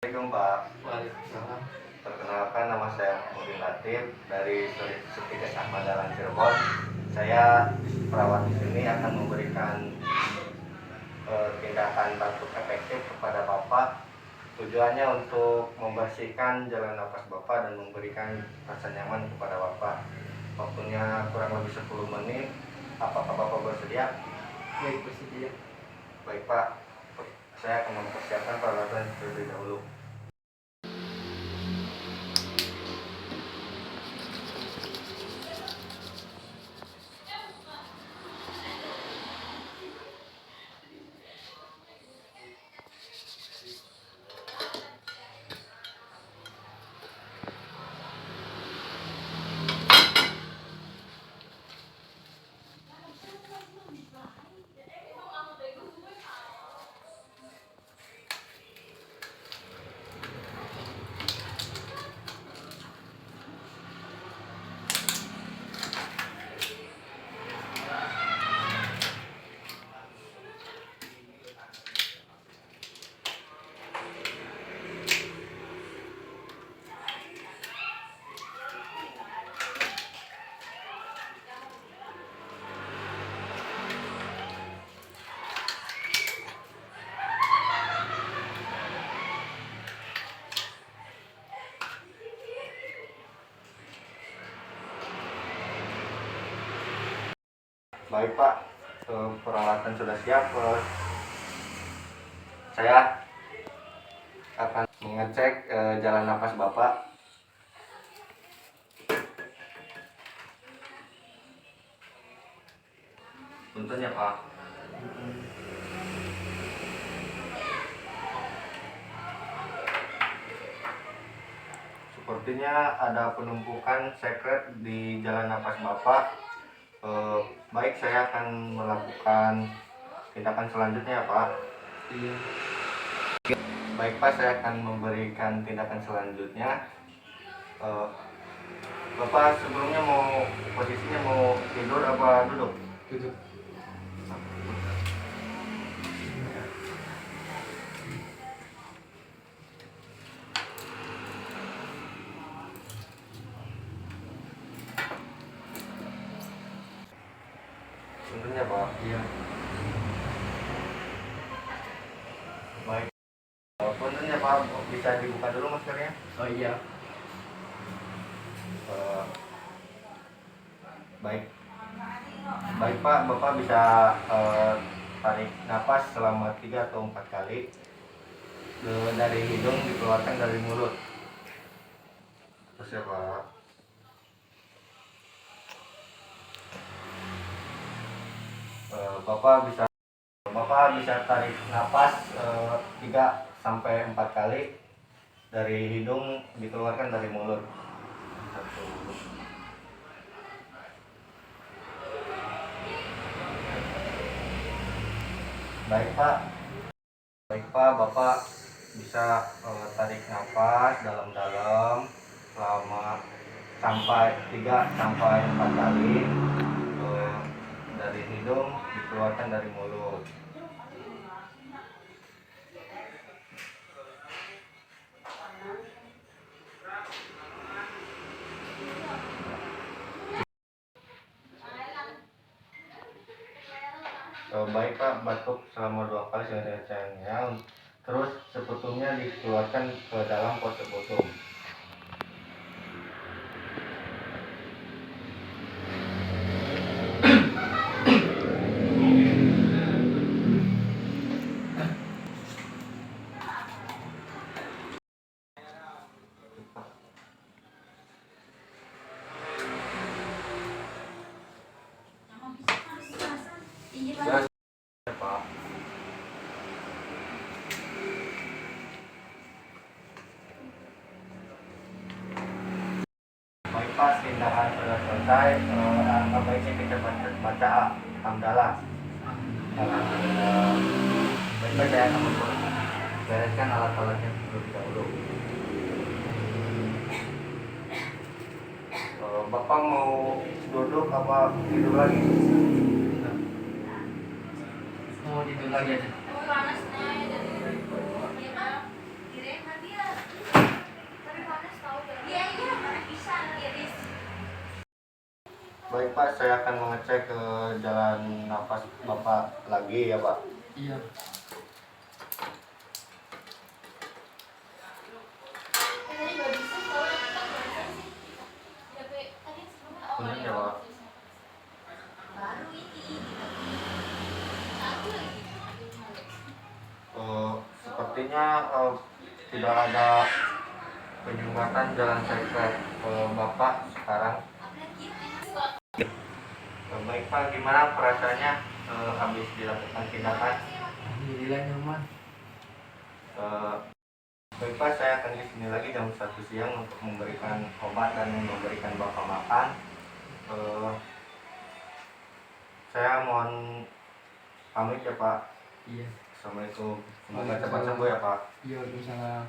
Assalamualaikum Pak. Waalaikumsalam. Perkenalkan, nama saya Muhammad Latif dari Sutikes Ahmad Dahlan Cirebon. Saya perawat di sini akan memberikan tindakan batuk efektif kepada Bapak. Tujuannya untuk membersihkan jalan nafas Bapak dan memberikan rasa nyaman kepada Bapak. Waktunya kurang lebih 10 menit. Apakah Bapak bersedia? Baik, bersedia. Baik Pak, saya akan mempersiapkan peralatan terlebih dahulu. Baik Pak, peralatan sudah siap. Saya akan mengecek jalan nafas Bapak. Punten ya Pak. Sepertinya ada penumpukan sekret di jalan nafas Bapak. Baik, saya akan melakukan tindakan selanjutnya ya Pak. Iya. Baik Pak, saya akan memberikan tindakan selanjutnya. Bapak sebelumnya posisinya mau tidur apa duduk? Duduk. Tentunya Pak. Iya. Baik. Tentunya Pak, bisa dibuka dulu maskernya. Oh iya. Baik. Baik Pak, Bapak bisa tarik nafas selama 3 atau 4 kali. Dari hidung dikeluarkan dari mulut. Terus ya Pak. Bapak bisa tarik nafas 3 sampai 4 kali. Dari hidung dikeluarkan dari mulut. 1. Baik Pak, Bapak bisa tarik nafas dalam-dalam selama sampai 3 sampai 4 kali. Dari hidung dikeluarkan dari mulut. Baik Pak, batuk selama 2 kali secara. Terus sepetumnya dikeluarkan ke dalam pose botol. Pak. Baik Pak, tindakan sudah selesai. Angka baiknya kita baca hamdalah. Baik, saya akan bereskan alat-alatnya terlebih dahulu. Bapak mau duduk apa tidur lagi? Mau tidur lagi aja. Panas nih, jadi Baik Pak, saya akan mengecek ke jalan nafas Bapak lagi ya Pak. Iya. Benar ya Pak. Sepertinya tidak ada penyumbatan jalan sekret ke Bapak sekarang. Baik Pak, gimana perasaannya habis dilakukan tindakan? Alhamdulillah nyaman. Baik Pak, saya akan di sini lagi jam 1 siang untuk memberikan obat dan memberikan Bapak makan. Saya mohon pamit ya Pak. Iya. Assalamualaikum. Semoga cepat sembuh ya Pak. Iya, Waalaikumsalam.